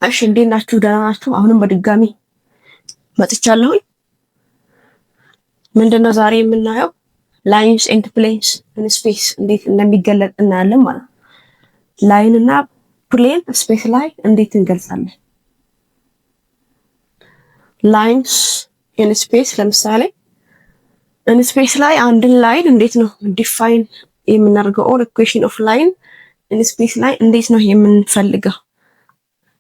እሺ እንዴት ናችሁ? ደህና ናችሁ? አሁንም በድጋሚ መጥቻለሁኝ። ምንድነው ዛሬ የምናየው ላይንስ ኤንድ ፕሌንስ ኢን ስፔስ እንዴት እንደሚገለጥ እናያለን ማለት ነው። ላይን እና ፕሌን ስፔስ ላይ እንዴት እንገልጻለን? ላይንስ ኢን ስፔስ ለምሳሌ ኢን ስፔስ ላይ አንድን ላይን እንዴት ነው ዲፋይን የምናደርገው? ኦር ኢኩዌሽን ኦፍ ላይን ኢን ስፔስ ላይ እንዴት ነው የምንፈልገው?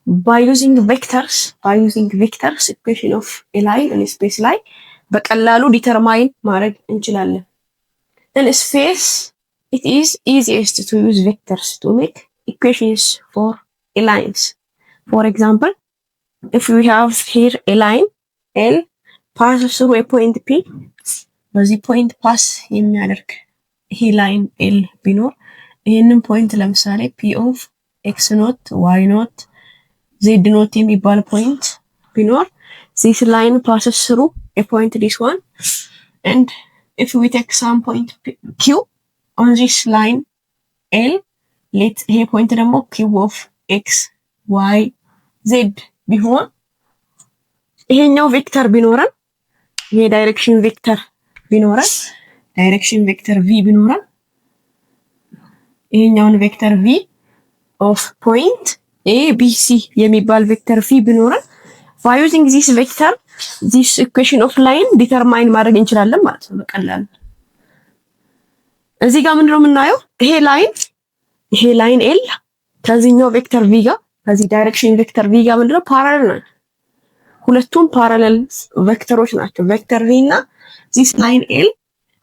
by using vectors equation of a line in space ላይ በቀላሉ ዲተርማይን ማድረግ እንችላለን። in space it is easiest to use vectors to make equations for a lines. For example, if we have here a line L passes through a point P, በዚህ ፖይንት ፓስ የሚያደርግ ይሄ ላይን L ቢኖር ይሄንን ፖይንት ለምሳሌ P of x not y not z not የሚባል ፖይንት ቢኖር this line passes through a point this one, and if we take some point q on this line L, let ይሄ ፖይንት ደግሞ q of x y z ቢሆን ይሄኛው ቬክተር ቢኖረን ይሄ ዳይሬክሽን ቬክተር ቢኖረን v ቢኖረን ይሄኛውን ቬክተር v of point a b c የሚባል ቬክተር v ቢኖረን by using this vector this equation of line determine ማድረግ እንችላለን ማለት ነው በቀላሉ። እዚህ ጋር ምንድነው የምናየው? ይሄ ላይን L ከዚህኛው ቬክተር v ጋር ከዚህ ዳይሬክሽን ቬክተር v ጋር ምንድነው ፓራለል ነው። ሁለቱም ፓራለል ቬክተሮች ናቸው። ቬክተር v እና this line L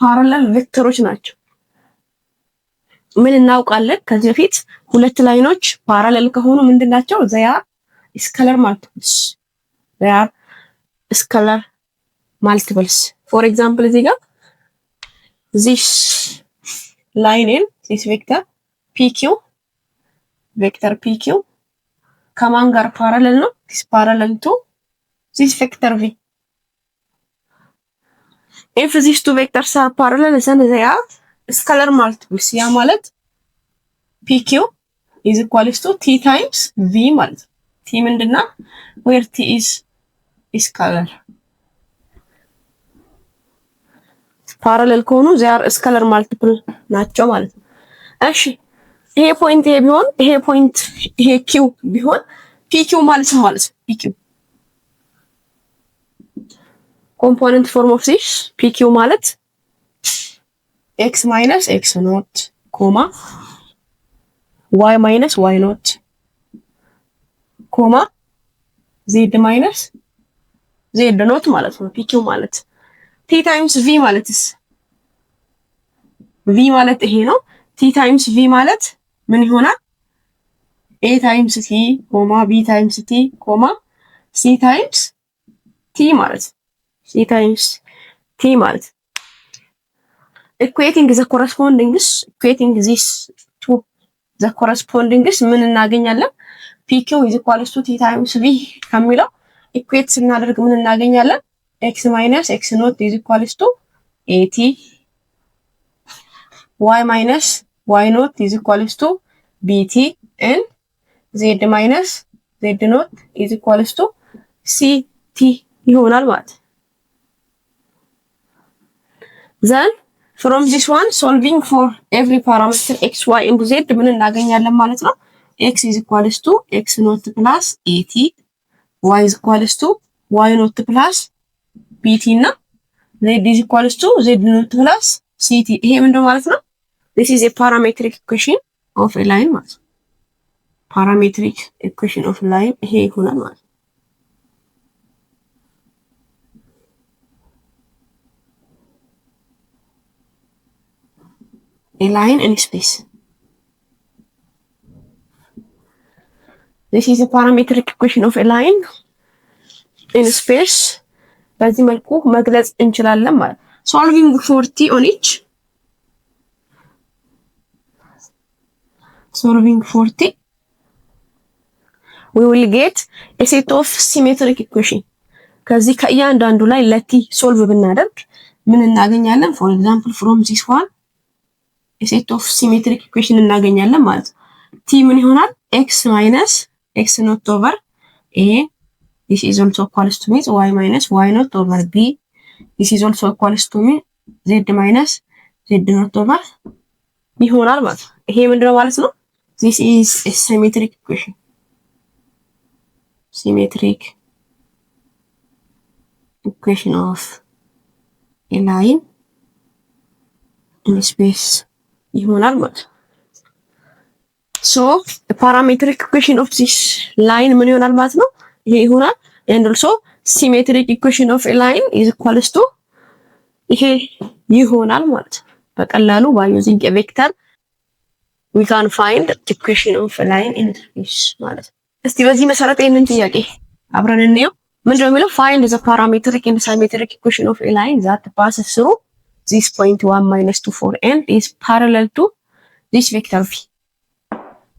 ፓራለል ቬክተሮች ናቸው። ምን እናውቃለን? ከዚህ በፊት ሁለት ላይኖች ፓራለል ከሆኑ ምንድናቸው? they are scalar multiples. For example, እዚህ ጋር this line in this vector PQ ከማን ጋር ፓራለል ነው? this parallel to this vector V. If these two vectors are parallel, then they are scalar multiples. ያ ማለት PQ is equals to T times V ማለት ነው። T ምንድነው? where T is scalar. ፓራለል ከሆኑ they are scalar multiple ናቸው ማለት ነው። እሺ ይሄ ፖይንት ይሄ ቢሆን ይሄ ፖይንት ይሄ Q ቢሆን PQ ማለት ነው PQ component form of this PQ ማለት x minus x not, y minus y not, z minus z not ማለት ነው PQ ማለት። t times v ማለትስ v ማለት ይሄ ነው። t times v ማለት ምን ይሆናል? a times t, b times t, c times t ማለት c times t ማለት equating the corresponding ምን እናገኛለን? PQ is equal to T times V ከሚለው ኢኩዌት ስናደርግ ምን እናገኛለን? x minus x not is equal to AT, y minus y not is equal to BT, and z minus z not is equal to CT ይሆናል ማለት። then from this one solving for every parameter x y and z ምን እናገኛለን ማለት ነው? x is equals to x not plus AT, y is equals to y not plus BT እና z is equals to z not plus CT። ይሄ ምንድነው ማለት ነው? this is a parametric equation of a line ማለት ነው። parametric equation of line ይሄ ይሆናል ማለት ነው። a line in space. This is a parametric equation of a line in space. በዚህ መልኩ መግለጽ እንችላለን ማለት ነው። solving for t on each we will get a set of symmetric equation. ከዚህ ከእያንዳንዱ ላይ ለቲ ሶልቭ ብናደርግ ምን እናገኛለን? for example from this one a set of symmetric equation እናገኛለን ማለት ነው። t ምን ይሆናል? x minus x not over A. This is also equals to me y minus y not over b. This is also equals to me z minus z not over ይሆናል ማለት ነው። ይሄ ምንድነው ማለት ነው? This is a symmetric equation. Symmetric equation of a line in space ይሆናል ማለት ነው። So the parametric equation of this line ምን ይሆናል ማለት ነው? ይሄ ይሆናል። And also symmetric equation of a line is equals to ይሄ ይሆናል ማለት ነው። በቀላሉ by using a vector we can find the equation of a line in space ማለት ነው። እስቲ በዚህ መሰረት ይሄንን ጥያቄ አብረን እንየው። ምንድነው የሚለው? find the parametric and symmetric equation of a line that passes through this point 1 minus 2 4 and is parallel to this vector v።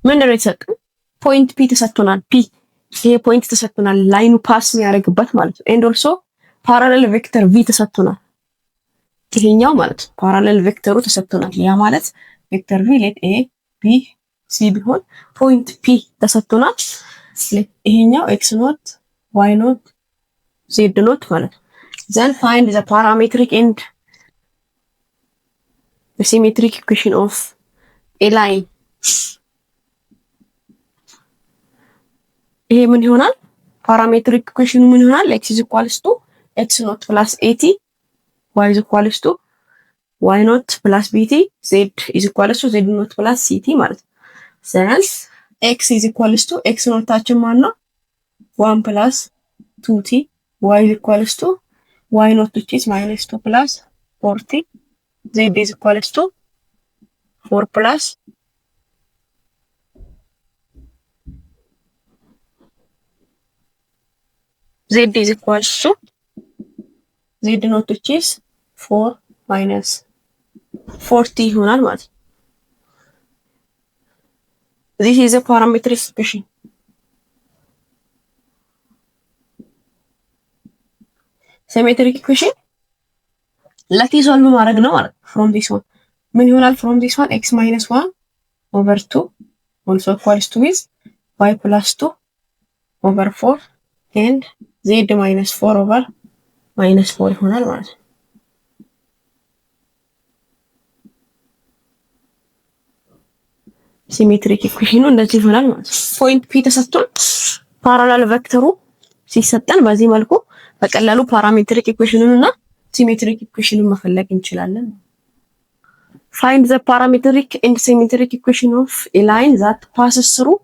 ምንድነው የተሰጠው? ፖይንት p ተሰጥቶናል። p ይሄ ፖይንት ተሰጥቶናል ላይኑ ፓስ የሚያደርግበት ማለት ነው። and also parallel vector v ተሰጥቶናል። ይሄኛው ማለት ፓራሌል ቬክተሩ ተሰጥቶናል። ያ ማለት ቬክተር v ሌት a b c ቢሆን ፖይንት p ተሰጥቶናል። ይሄኛው x ኖት y ኖት z ኖት ማለት ነው። then find the parametric and the symmetric equation of a line። ይሄ ምን ይሆናል? ፓራሜትሪክ ኢኩዌሽኑ ምን ይሆናል? x is equals to x ኖት plus at y is equals to y not plus bt z is equals to z not plus ct ማለት ነው። ስለዚህ x is equals to x ኖታችን ማለት ነው 1 plus 2t y is equals to y not which is minus 2 plus 4t z is equals to 4 plus z is equals to z not which is 4 minus 40 ይሆናል ማለት ነው። This is a parametric equation. Symmetric equation ለቲ ሶልቭ ማድረግ ነው ማለት ነው። from this one ምን ይሆናል? from this one x minus 1 over 2 also equals to with y plus 2 over 4 and z minus 4 over minus 4 ይሆናል ማለት ነው። ሲሜትሪክ ኢኩዌሽኑ እንደዚህ ይሆናል ማለት ነው። ፖይንት p ተሰጥቶን ፓራላል ቬክተሩ ሲሰጠን በዚህ መልኩ በቀላሉ ፓራሜትሪክ ኢኩዌሽኑን እና ሲሜትሪክ ኢኩዌሽኑን መፈለግ እንችላለን። find the parametric and symmetric equation of a line that passes through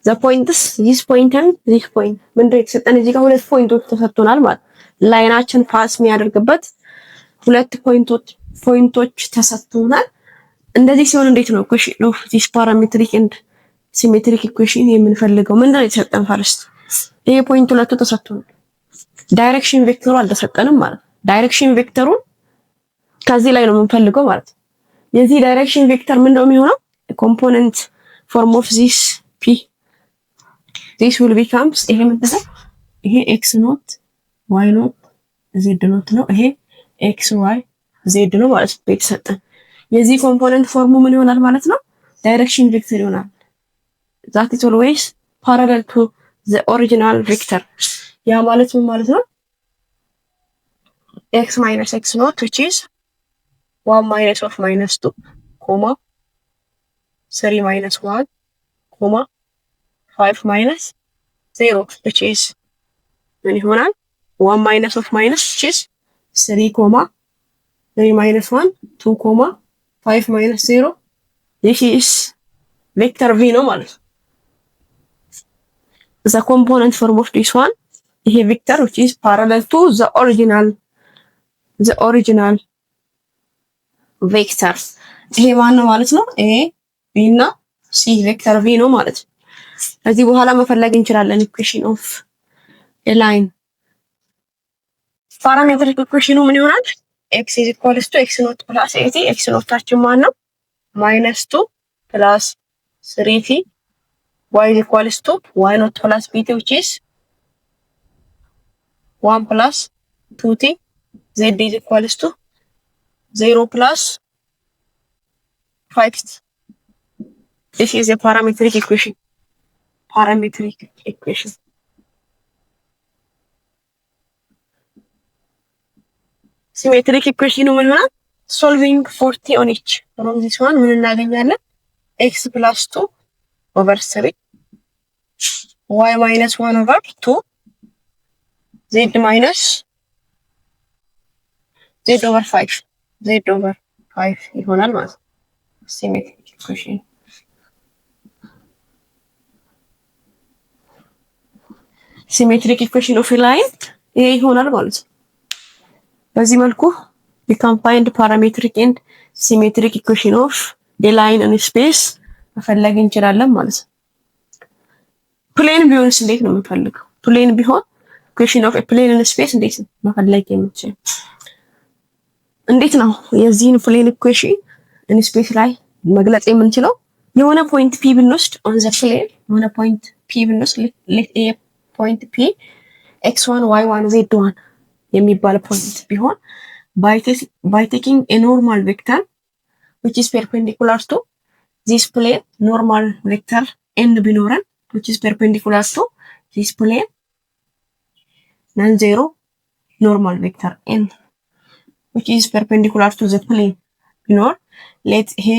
the points this point and this point። ምንድነው የተሰጠን? እዚህ ጋር ሁለት ፖይንቶች ተሰጥቶናል ማለት ላይናችን ፓስ የሚያደርግበት ሁለት ፖይንቶች ተሰጥቶናል። እንደዚህ ሲሆን እንዴት ነው ኢኩዌሽን ኦፍ ዚስ ፓራሜትሪክ ኤንድ ሲሜትሪክ ኢኩዌሽን የምንፈልገው? ምንድነው የተሰጠን? ፈርስት ይሄ ፖይንት ሁለቱ ተሰጥቶናል። ዳይሬክሽን ቬክተሩ አልተሰጠንም ማለት ነው። ዳይሬክሽን ቬክተሩን ከዚህ ላይ ነው የምንፈልገው ማለት ነው። የዚህ ዳይሬክሽን ቬክተር ምንድነው የሚሆነው? ኮምፖነንት ፎርም ኦፍ ዚስ p this will becomes ይሄ ምንድን ነው? ይሄ x ኖት y ኖት z ኖት ነው። ይሄ x y z ነው ማለት ነው የተሰጠን። የዚህ ኮምፖነንት ፎርሙ ምን ይሆናል ማለት ነው? ዳይሬክሽን ቬክተር ይሆናል። that is always parallel to the original vector። ያ ማለት ምን ማለት ነው? x minus x naught which is 1 minus of minus 2 comma 3 minus 1 comma 5 minus 0 which is ምን ይሆናል? 1 minus of minus which is 3 comma 3 minus 1 2 comma 5 minus 0 this is vector v ነው ማለት ነው። the component form of this one ይሄ vector which is parallel to the original vector ይሄ ማን ነው ማለት ነው? a b እና c vector v ነው ማለት ነው። ከዚህ በኋላ መፈለግ እንችላለን equation of a line። ፓራሜትሪክ ኢኩዌሽኑ ምን ይሆናል? x is equals to x not plus 80 x ኖታችን ማን ነው? -2 plus 3t y is equals to y not plus bt which is 1 plus 2t z is equals to 0 plus 5. This is a parametric equation. ሲሜትሪክ ኢኩዌሽኑ ምን ይሆናል? ሶልቪንግ ፎር ቲ ኦን ኢች ፍሮም ዚስ ዋን ምን እናገኛለን? ኤክስ ፕላስ 2 ኦቨር 3 ዋይ ማይነስ 1 ኦቨር 2 ዜድ ማይነስ ዜድ ኦቨር 5 ዜድ ኦቨር 5 ይሆናል ማለት ነው። ሲሜትሪክ ኢኩዌሽን ሲሜትሪክ ኢኩዌሽን ኦፍ ላይን ይሄ ይሆናል ማለት ነው። በዚህ መልኩ we can find parametric and symmetric equation of the line in space መፈለግ እንችላለን ማለት ነው። ፕሌን ቢሆንስ እንዴት ነው የምንፈልገው? ፕሌን ቢሆን equation of a plane in space እንዴት ነው መፈለግ የምንችለው? እንዴት ነው የዚህን ፕሌን ኢኩዌሽን in space ላይ መግለጽ የምንችለው? የሆነ ፖይንት p ብንወስድ on the plane የሆነ ፖይንት p ብንወስድ let a point p x1 y1 z1 የሚባል ፖይንት ቢሆን by taking a normal vector which is perpendicular to this plane normal vector n ቢኖረን which is perpendicular to this plane non-zero normal vector n which is perpendicular to the plane ቢኖር let a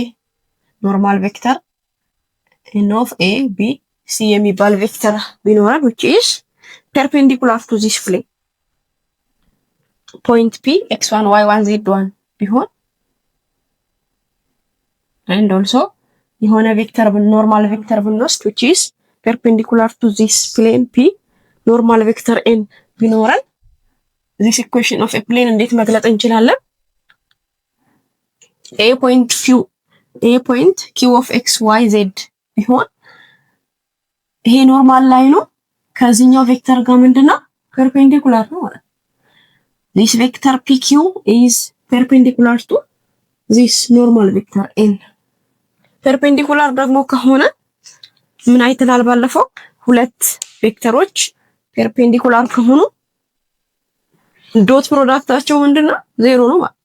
normal vector n of a b c የሚባል ቬክተር ቢኖረን which is perpendicular to this plane point p x1 y1 z1 ቢሆን and also የሆነ ቬክተር ኖርማል ቬክተር ብንወስድ which is perpendicular to this plane p ኖርማል ቬክተር n ቢኖረን this equation of a plane እንዴት መግለጽ እንችላለን? a point q of x y z ቢሆን ይሄ ኖርማል ላይ ነው ከዚህኛው ቬክተር ጋር ምንድነው perpendicular ነው ማለት this vector pq is perpendicular to this normal vector n perpendicular ደግሞ ከሆነ ምን አይተናል ባለፈው? ሁለት ቬክተሮች perpendicular ከሆኑ ዶት ፕሮዳክታቸው ምንድነው? ዜሮ ነው ማለት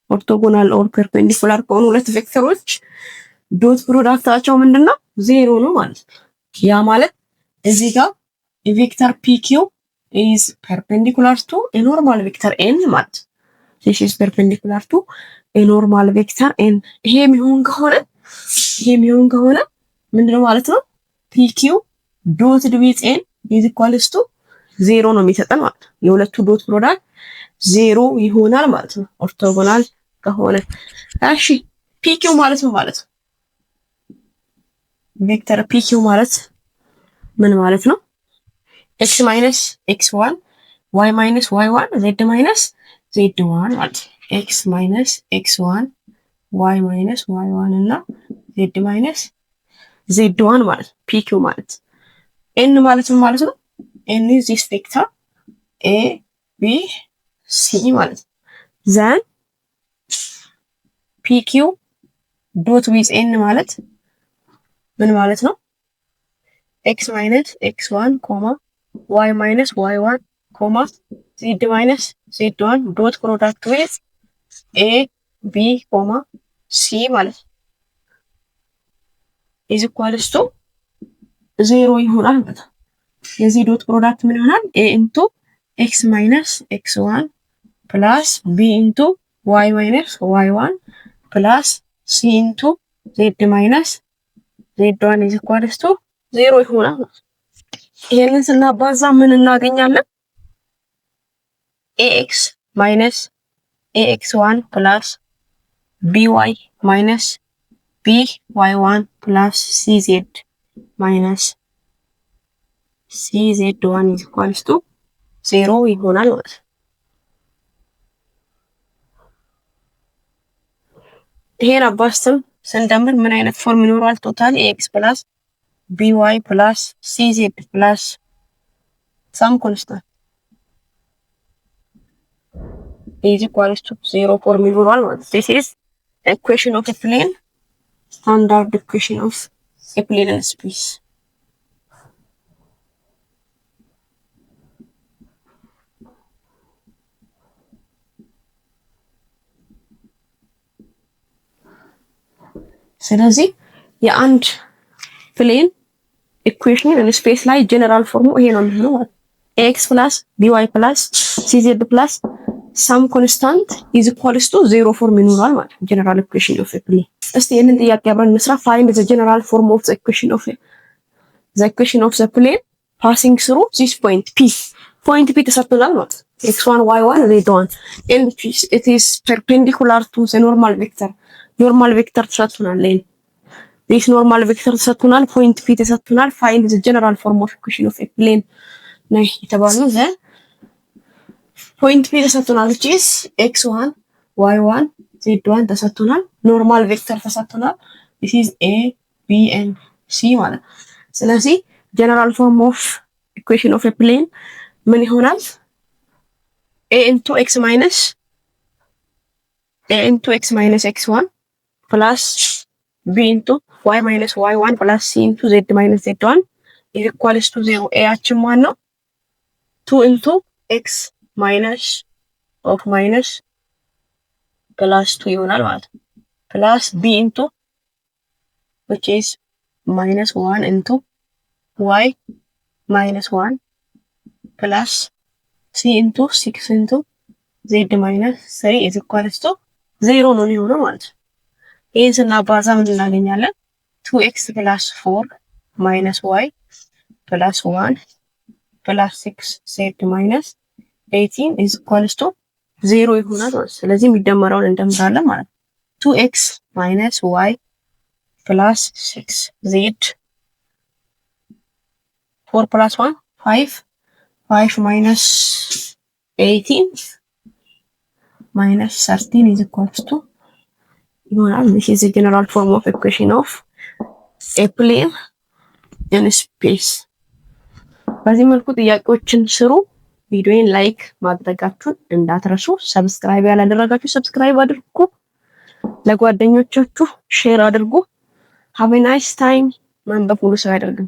ኦርቶጎናል ኦር perpendicular ከሆኑ ሁለት ቬክተሮች ዶት ፕሮዳክታቸው ምንድነው? ዜሮ ነው ማለት ያ ማለት እዚህ ጋር ቬክተር pq is perpendicular to a normal vector n ማለት this is perpendicular to a normal vector n ይሄ የሚሆን ከሆነ ምንድነው ማለት ነው? pq dotted with n is equals to 0 ነው የሚሰጠን ማለት ነው። የሁለቱ ዶት ፕሮዳክት 0 ይሆናል ማለት ነው ኦርቶጎናል ከሆነ። እሺ pq ማለት ነው ማለት ነው ቬክተር pq ማለት ምን ማለት ነው? x minus x1 y minus y1 z minus z1 ማለት ነው። x minus x1 y minus y1 እና z minus z1 ማለት pq ማለት n ማለት ምን ማለት ነው? n is this vector a b c ማለት then pq dot with n ማለት ምን ማለት ነው? x minus x1 y minus y1 z minus z1 dot product with a b c ማለት is equals to 0 ይሆናል ማለት ነው። የዚህ ዶት ፕሮዳክት ምን ይሆናል? a into x minus x1 plus b into y minus y1 plus c into z minus z1 is equals to 0 ይሆናል። ይሄንን ስናባዛ ምን እናገኛለን? ax minus ax1 plus by minus by1 plus cz minus cz1 is equals to 0 ይሆናል ማለት ነው። ይሄን አባዝተን ስንደምር ምን አይነት ፎርም ይኖራል? ቶታል ax plus by plus cz plus some constant is equals to 0 form ይኖራል ማለት ነው። this is equation of a plane, standard equation of a plane in space. ስለዚህ የአንድ ፕሌን ኢኩዌሽን ኢን ስፔስ ላይ ጀነራል ፎርሙ ይሄ ነው የሚሆነው ማለት ax plus by plus cz plus some constant is equals to 0 form ይኖራል ማለት ነው general equation of a plane። እስቲ ይሄንን ጥያቄ አብረን እንስራ። find the general form of the equation of the plane passing through this point P. point P ተሰጥቶናል ማለት ነው x1 y1 z1 and it is perpendicular to the normal vector ተሰጥቶናል። this normal vector ተሰጥቶናል፣ point P ተሰጥቶናል። find the general form of equation of a plane ነው የተባለው። the point P ተሰጥቶናል which is x1 y1 z1 ተሰጥቶናል። normal vector ተሰጥቶናል this is a b and c ማለት ነው። ስለዚህ general form of equation of a plane ምን ይሆናል? a into x minus x1 plus b into y minus y1 plus c into z minus z1 is equals to 0. a አችን ማን ነው? 2 into x minus of minus plus 2 ይሆናል ማለት ነው። plus b into which is minus 1 into y minus 1 plus c into 6 into z minus 3 is equals to 0 ነው የሚሆነው ማለት ነው። ይሄን ስናባዛ ምን እናገኛለን? 2x plus 4 minus y plus 1 plus 6z minus 18 is equals to 0 ይሆናል ማለት ነው። ስለዚህ የሚደመረውን እንደምራለን ማለት ነው። 2x minus y plus 6z 4 plus 1 5 minus 18 minus 13 is equals to ይሆናል። this is the general form of equation of a plane in space። በዚህ መልኩ ጥያቄዎችን ስሩ። ቪዲዮን ላይክ ማድረጋችሁን እንዳትረሱ። ሰብስክራይብ ያላደረጋችሁ ሰብስክራይብ አድርጉ። ለጓደኞቻችሁ ሼር አድርጉ። have a nice time። ማንበብ ሁሉ ሰው ያደርጋል።